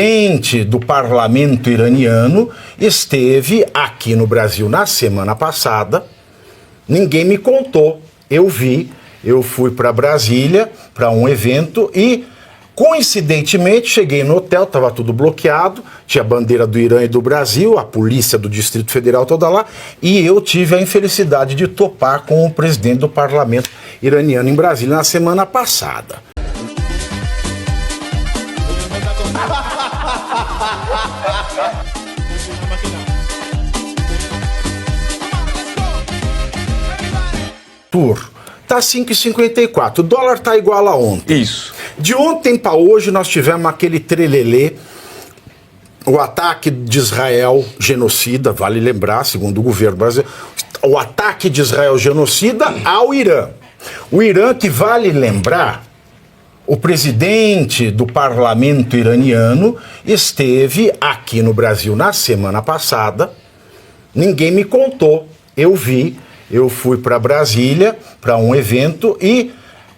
presidente do parlamento iraniano esteve aqui no Brasil na semana passada. Ninguém me contou, eu vi, eu fui para Brasília para um evento e, coincidentemente, cheguei no hotel, estava tudo bloqueado, tinha a bandeira do Irã e do Brasil, a polícia do Distrito Federal toda lá, e eu tive a infelicidade de topar com o presidente do parlamento iraniano em Brasília na semana passada. Tá 5,54. O dólar tá igual a ontem. Isso. De ontem para hoje nós tivemos aquele trelelê, o ataque de Israel genocida, vale lembrar, segundo o governo brasileiro, o ataque de Israel genocida ao Irã. O Irã, que vale lembrar, o presidente do parlamento iraniano esteve aqui no Brasil na semana passada. Ninguém me contou, eu vi. Eu fui para Brasília para um evento e,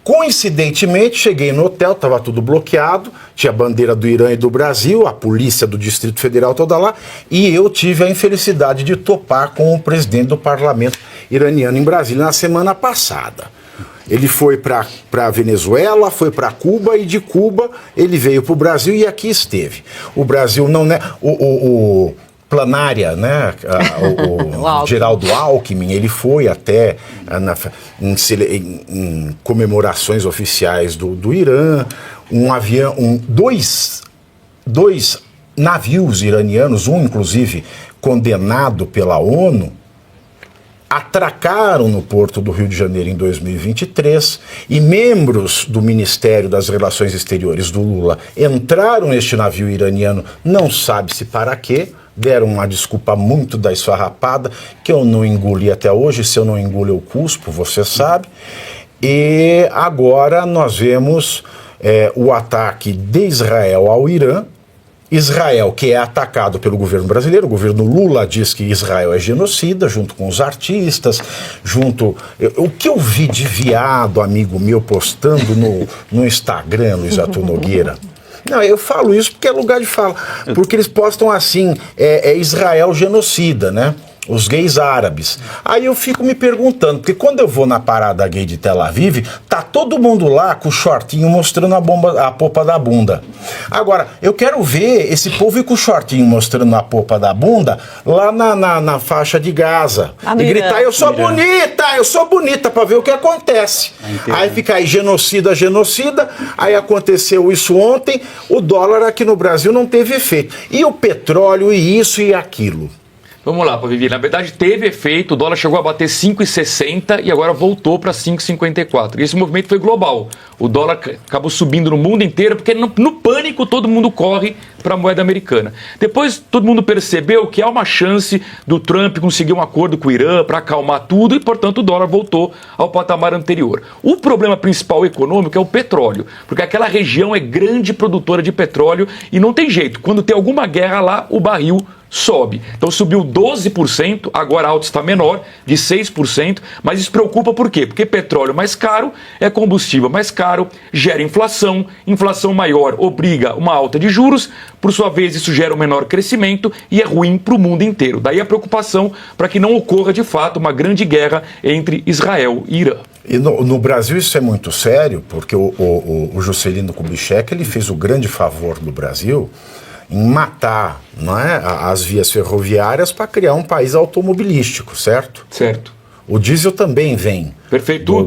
coincidentemente, cheguei no hotel, estava tudo bloqueado, tinha a bandeira do Irã e do Brasil, a polícia do Distrito Federal toda lá, e eu tive a infelicidade de topar com o presidente do parlamento iraniano em Brasília na semana passada. Ele foi para a Venezuela, foi para Cuba e de Cuba ele veio para o Brasil e aqui esteve. O Brasil não é... O Planária, né? O Geraldo Alckmin, ele foi até em comemorações oficiais do Irã, dois navios iranianos, um inclusive condenado pela ONU, atracaram no porto do Rio de Janeiro em 2023 e membros do Ministério das Relações Exteriores do Lula entraram neste navio iraniano, não sabe-se para quê, deram uma desculpa muito da esfarrapada, que eu não engoli até hoje, se eu não engulo eu cuspo, você sabe, e agora nós vemos o ataque de Israel ao Irã. Israel, que é atacado pelo governo brasileiro, o governo Lula diz que Israel é genocida, junto com os artistas, o que eu vi de viado, amigo meu, postando no Instagram, Luiz Arthur Nogueira. Não, eu falo isso porque é lugar de fala, porque eles postam assim, Israel genocida, né? Os gays árabes. Aí eu fico me perguntando, porque quando eu vou na parada gay de Tel Aviv, tá todo mundo lá com o shortinho mostrando a popa da bunda. Agora, eu quero ver esse povo ir com o shortinho mostrando a popa da bunda lá na faixa de Gaza. E gritar, eu sou bonita, pra ver o que acontece. Aí fica aí, genocida, aí aconteceu isso ontem, o dólar aqui no Brasil não teve efeito. E o petróleo, e isso e aquilo. Vamos lá, Vivi. Na verdade, teve efeito, o dólar chegou a bater 5,60 e agora voltou para 5,54. E esse movimento foi global. O dólar acabou subindo no mundo inteiro, porque no pânico todo mundo corre para a moeda americana. Depois todo mundo percebeu que há uma chance do Trump conseguir um acordo com o Irã para acalmar tudo e, portanto, o dólar voltou ao patamar anterior. O problema principal econômico é o petróleo, porque aquela região é grande produtora de petróleo e não tem jeito. Quando tem alguma guerra lá, o barril sobe. Então subiu 12%, agora a alta está menor, de 6%, mas isso preocupa por quê? Porque petróleo mais caro é combustível mais caro, gera inflação maior obriga uma alta de juros, por sua vez isso gera um menor crescimento e é ruim para o mundo inteiro. Daí a preocupação para que não ocorra de fato uma grande guerra entre Israel e Irã. E no Brasil isso é muito sério, porque o Juscelino Kubitschek, ele fez o grande favor do Brasil em matar, não é, as vias ferroviárias para criar um país automobilístico, certo? Certo. O diesel também vem. Perfeito, tudo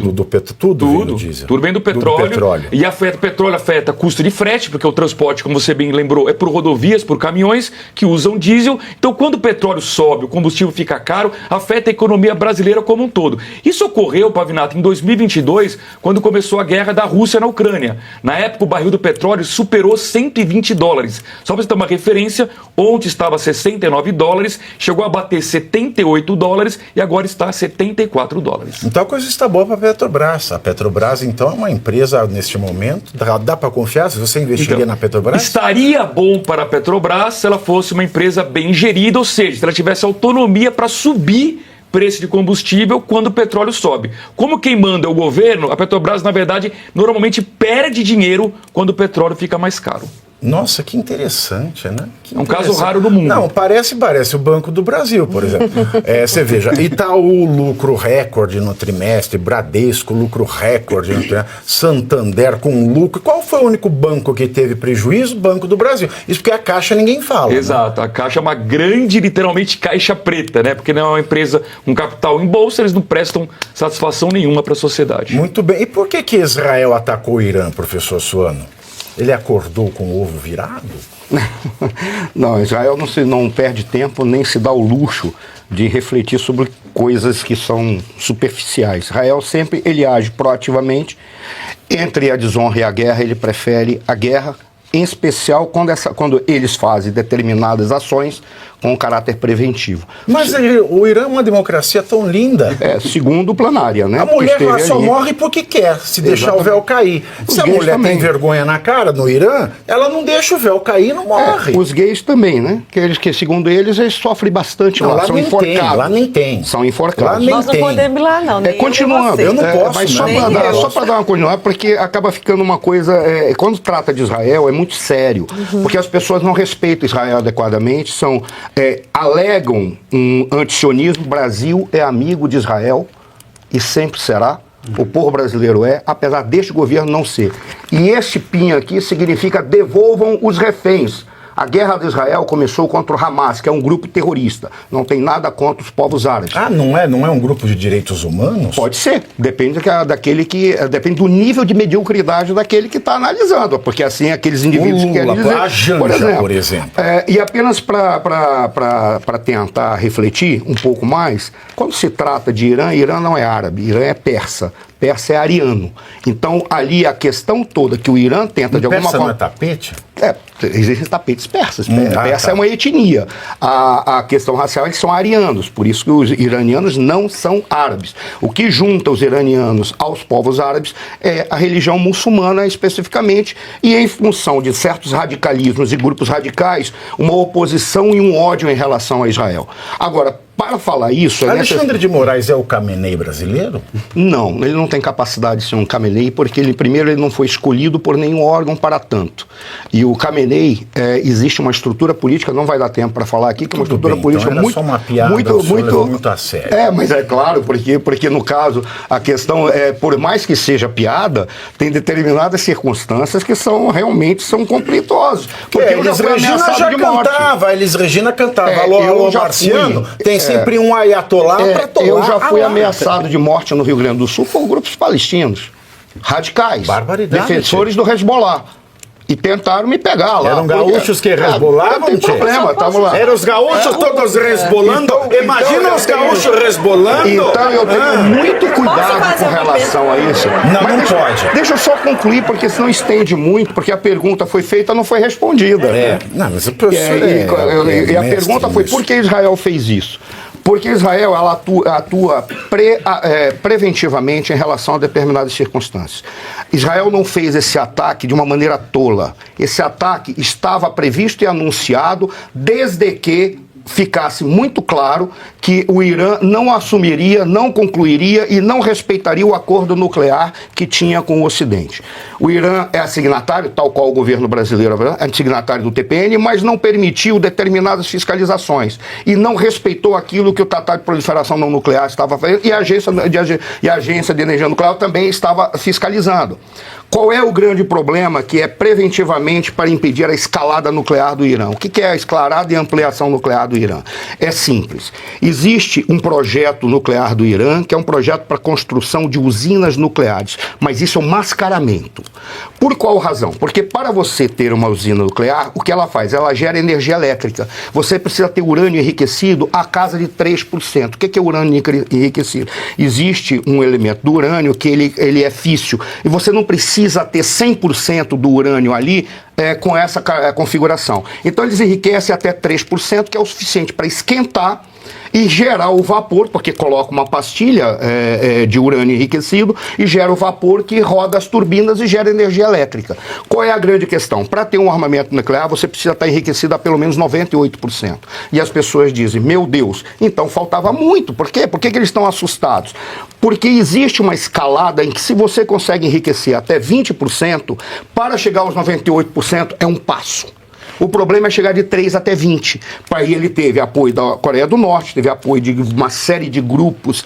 vem do diesel. Tudo vem do petróleo. E o petróleo afeta custo de frete, porque o transporte, como você bem lembrou, é por rodovias, por caminhões que usam diesel. Então, quando o petróleo sobe, o combustível fica caro, afeta a economia brasileira como um todo. Isso ocorreu, Pavinato, em 2022, quando começou a guerra da Rússia na Ucrânia. Na época, o barril do petróleo superou $120. Só para você ter uma referência, ontem estava $69, chegou a bater $78 e agora está a $74. Então a coisa está boa para a Petrobras. A Petrobras, então, é uma empresa, neste momento, dá para confiar? Se você investiria na Petrobras? Estaria bom para a Petrobras se ela fosse uma empresa bem gerida, ou seja, se ela tivesse autonomia para subir preço de combustível quando o petróleo sobe. Como quem manda é o governo, a Petrobras, na verdade, normalmente perde dinheiro quando o petróleo fica mais caro. Nossa, que interessante, né? É um caso raro do mundo. Não, parece o Banco do Brasil, por exemplo. Você veja, Itaú, lucro recorde no trimestre, Bradesco, lucro recorde no trimestre, Santander com lucro. Qual foi o único banco que teve prejuízo? Banco do Brasil. Isso porque a Caixa ninguém fala. Exato, né? A Caixa é uma grande, literalmente, caixa preta, né? Porque não é uma empresa com capital em bolsa, eles não prestam satisfação nenhuma para a sociedade. Muito bem. E por que Israel atacou o Irã, professor Suano? Ele acordou com o ovo virado? Não, Israel não perde tempo nem se dá o luxo de refletir sobre coisas que são superficiais. Israel sempre ele age proativamente. Entre a desonra e a guerra, ele prefere a guerra, em especial quando eles fazem determinadas ações com caráter preventivo. Mas o Irã é uma democracia tão linda. Segundo planária, né? A mulher lá só morre porque quer, se deixar o véu cair. Se a mulher tem vergonha na cara no Irã, ela não deixa o véu cair e não morre. Os gays também, né? Que segundo eles sofrem bastante não, lá. São enforcados. Lá nem tem. São enforcados. Nós não podemos ir lá, não. Continuando. Eu não posso, mas só para dar uma continuada, porque acaba ficando uma coisa... quando trata de Israel, é muito sério. Porque as pessoas não respeitam Israel adequadamente, alegam um antisionismo. O Brasil é amigo de Israel e sempre será. O povo brasileiro apesar deste governo não ser. E este PIN aqui significa devolvam os reféns. A guerra de Israel começou contra o Hamas, que é um grupo terrorista. Não tem nada contra os povos árabes. Não é um grupo de direitos humanos? Pode ser. Depende depende do nível de mediocridade daquele que está analisando. Porque assim, aqueles indivíduos que querem dizer... A Janja, por exemplo. E apenas para tentar refletir um pouco mais, quando se trata de Irã, Irã não é árabe, Irã é persa. Persa é ariano. Então, ali a questão toda que o Irã tenta de alguma forma... Persa não é tapete? Existem tapetes persas. Persa é uma etnia. A questão racial, eles são arianos. Por isso que os iranianos não são árabes. O que junta os iranianos aos povos árabes é a religião muçulmana especificamente, e em função de certos radicalismos e grupos radicais, uma oposição e um ódio em relação a Israel. Agora, para falar isso... Alexandre de Moraes é o Khamenei brasileiro? Não, ele não tem capacidade de ser um Khamenei, porque ele não foi escolhido por nenhum órgão para tanto. E o Khamenei, existe uma estrutura política, não vai dar tempo para falar aqui, que é uma estrutura política então muito... Só uma piada, muito a sério. Mas é claro, porque no caso, a questão por mais que seja piada, tem determinadas circunstâncias que realmente são conflituosas. Porque Elis Regina já cantava, alô, Marciano, tem sempre um ayatolá para tomar. Eu já fui ameaçado de morte no Rio Grande do Sul por grupos palestinos, radicais, defensores do Hezbollah. E tentaram me pegar lá. Eram gaúchos que resbolavam? Não tem problema, estamos lá. Eram os gaúchos todos resbolando? Imagina os gaúchos resbolando? Então eu tenho muito cuidado com relação a isso. Não pode. Deixa eu só concluir, porque senão estende muito, porque a pergunta foi feita e não foi respondida. Não, mas o professor e a pergunta foi, por que Israel fez isso? Porque Israel ela atua preventivamente em relação a determinadas circunstâncias. Israel não fez esse ataque de uma maneira tola. Esse ataque estava previsto e anunciado desde que ficasse muito claro que o Irã não assumiria, não concluiria e não respeitaria o acordo nuclear que tinha com o Ocidente. O Irã é signatário, tal qual o governo brasileiro é signatário do TPN, mas não permitiu determinadas fiscalizações e não respeitou aquilo que o Tratado de Proliferação Não Nuclear estava fazendo e a Agência de Energia Nuclear também estava fiscalizando. Qual é o grande problema que é preventivamente para impedir a escalada nuclear do Irã? O que é a escalada e ampliação nuclear do Irã? É simples. Existe um projeto nuclear do Irã que é um projeto para construção de usinas nucleares, mas isso é um mascaramento. Por qual razão? Porque para você ter uma usina nuclear, o que ela faz? Ela gera energia elétrica. Você precisa ter urânio enriquecido a casa de 3%. O que é urânio enriquecido? Existe um elemento do urânio que ele é físsil e você não precisa ter 100% do urânio ali com essa configuração. Então eles enriquecem até 3%, que é o suficiente para esquentar e gerar o vapor, porque coloca uma pastilha de urânio enriquecido e gera o vapor que roda as turbinas e gera energia elétrica. Qual é a grande questão? Para ter um armamento nuclear, você precisa estar enriquecido a pelo menos 98%. E as pessoas dizem, meu Deus, então faltava muito. Por quê? Por que eles estão assustados? Porque existe uma escalada em que se você consegue enriquecer até 20%, para chegar aos 98% é um passo. O problema é chegar de 3 até 20. Aí ele teve apoio da Coreia do Norte, teve apoio de uma série de grupos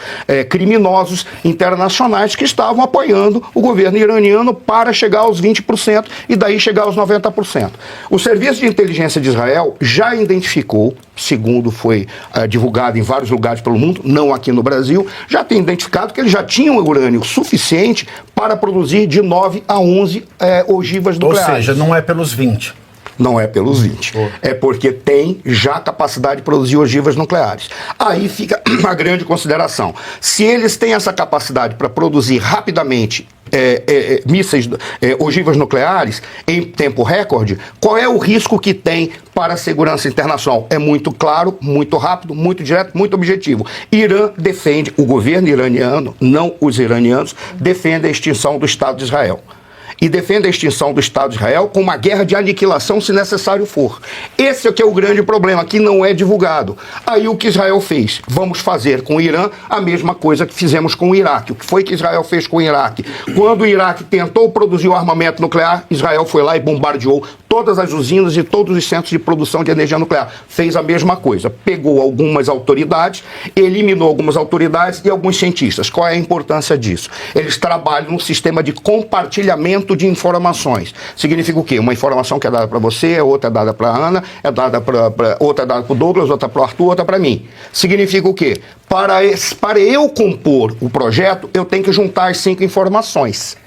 criminosos internacionais que estavam apoiando o governo iraniano para chegar aos 20% e daí chegar aos 90%. O Serviço de Inteligência de Israel já identificou, segundo foi divulgado em vários lugares pelo mundo, não aqui no Brasil, já tem identificado que eles já tinham urânio suficiente para produzir de 9 a 11 ogivas nucleares. Ou seja, não é pelos 20. Não é pelos 20. É porque tem já capacidade de produzir ogivas nucleares. Aí fica a grande consideração. Se eles têm essa capacidade para produzir rapidamente mísseis, ogivas nucleares em tempo recorde, qual é o risco que tem para a segurança internacional? É muito claro, muito rápido, muito direto, muito objetivo. Irã defende, o governo iraniano, não os iranianos, defende a extinção do Estado de Israel. E defende a extinção do Estado de Israel com uma guerra de aniquilação, se necessário for. Esse é o que é o grande problema, que não é divulgado. Aí o que Israel fez? Vamos fazer com o Irã a mesma coisa que fizemos com o Iraque. O que foi que Israel fez com o Iraque? Quando o Iraque tentou produzir o armamento nuclear, Israel foi lá e bombardeou todas as usinas e todos os centros de produção de energia nuclear. Fez a mesma coisa. Pegou algumas autoridades, eliminou algumas autoridades e alguns cientistas. Qual é a importância disso? Eles trabalham num sistema de compartilhamento de informações. Significa o quê? Uma informação que é dada para você, outra é dada para a Ana, outra é dada para o Douglas, outra para o Arthur, outra para mim. Significa o quê? Para eu compor o projeto, eu tenho que juntar as 5 informações.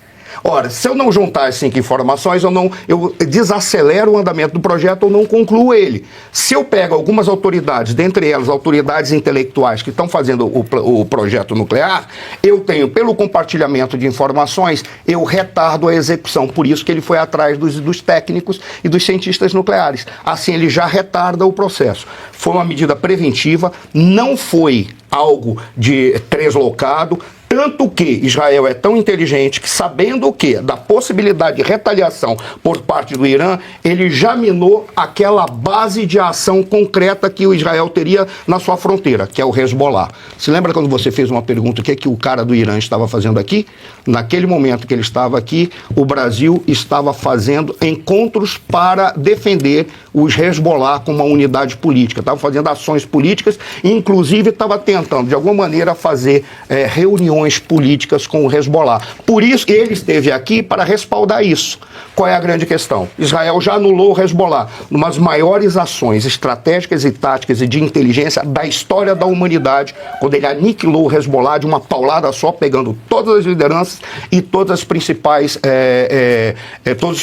Ora, se eu não juntar as 5 informações, eu desacelero o andamento do projeto ou não concluo ele. Se eu pego algumas autoridades, dentre elas autoridades intelectuais que estão fazendo o projeto nuclear, eu tenho, pelo compartilhamento de informações, eu retardo a execução. Por isso que ele foi atrás dos técnicos e dos cientistas nucleares. Assim, ele já retarda o processo. Foi uma medida preventiva, não foi algo de translocado. Tanto que Israel é tão inteligente que, sabendo o quê? Da possibilidade de retaliação por parte do Irã, ele já minou aquela base de ação concreta que o Israel teria na sua fronteira, que é o Hezbollah. Se lembra quando você fez uma pergunta, o que é que o cara do Irã estava fazendo aqui? Naquele momento que ele estava aqui, o Brasil estava fazendo encontros para defender os Hezbollah como uma unidade política. Estava fazendo ações políticas e, inclusive, estava tentando, de alguma maneira, fazer reuniões políticas com o Hezbollah. Por isso, ele esteve aqui para respaldar isso. Qual é a grande questão? Israel já anulou o Hezbollah numa das maiores ações estratégicas e táticas e de inteligência da história da humanidade, quando ele aniquilou o Hezbollah de uma paulada só, pegando todas as lideranças e todos os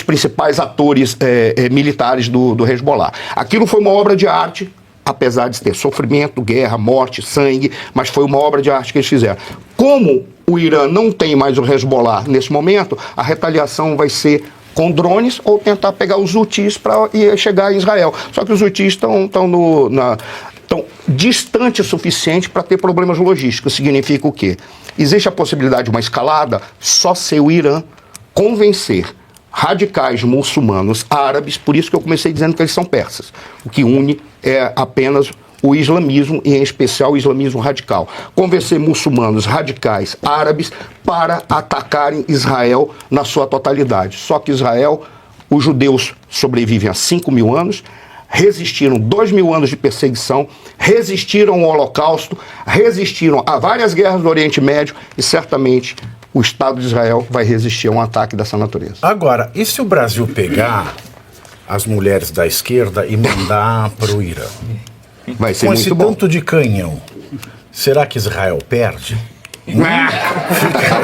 principais atores militares do Hezbollah. Aquilo foi uma obra de arte, apesar de ter sofrimento, guerra, morte, sangue, mas foi uma obra de arte que eles fizeram. Como o Irã não tem mais o Hezbollah nesse momento, a retaliação vai ser com drones ou tentar pegar os Houthis para chegar em Israel. Só que os Houthis estão distante o suficiente para ter problemas logísticos. Significa o quê? Existe a possibilidade de uma escalada, só se o Irã convencer radicais muçulmanos árabes, por isso que eu comecei dizendo que eles são persas. O que une é apenas o islamismo, e em especial o islamismo radical. Convencer muçulmanos radicais árabes para atacarem Israel na sua totalidade. Só que Israel, os judeus sobrevivem há 5.000 anos, resistiram 2.000 anos de perseguição, resistiram ao Holocausto, resistiram a várias guerras do Oriente Médio e certamente o Estado de Israel vai resistir a um ataque dessa natureza. Agora, e se o Brasil pegar as mulheres da esquerda e mandar para o Irã? Vai ser com muito esse bom. tanto de canhão, será que Israel perde? Fica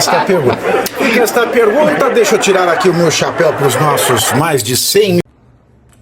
esta pergunta. Deixa eu tirar aqui o meu chapéu para os nossos mais de 100.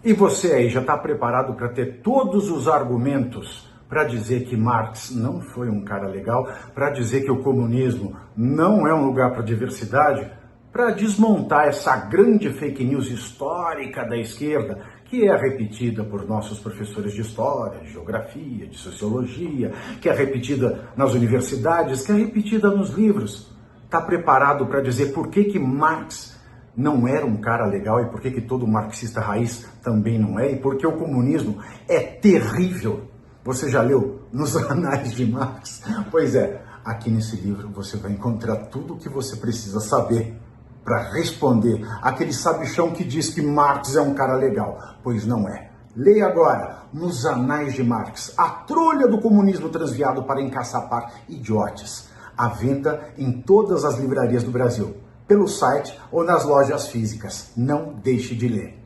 E você aí, já está preparado para ter todos os argumentos para dizer que Marx não foi um cara legal, para dizer que o comunismo não é um lugar para diversidade, para desmontar essa grande fake news histórica da esquerda, que é repetida por nossos professores de história, de geografia, de sociologia, que é repetida nas universidades, que é repetida nos livros. Está preparado para dizer por que Marx não era um cara legal e por que todo marxista raiz também não é, e por que o comunismo é terrível? Você já leu Nos Anais de Marx? Pois é, aqui nesse livro você vai encontrar tudo o que você precisa saber para responder aquele sabichão que diz que Marx é um cara legal, pois não é. Leia agora Nos Anais de Marx, a trolha do comunismo transviado para encaçapar idiotes. À venda em todas as livrarias do Brasil, pelo site ou nas lojas físicas. Não deixe de ler.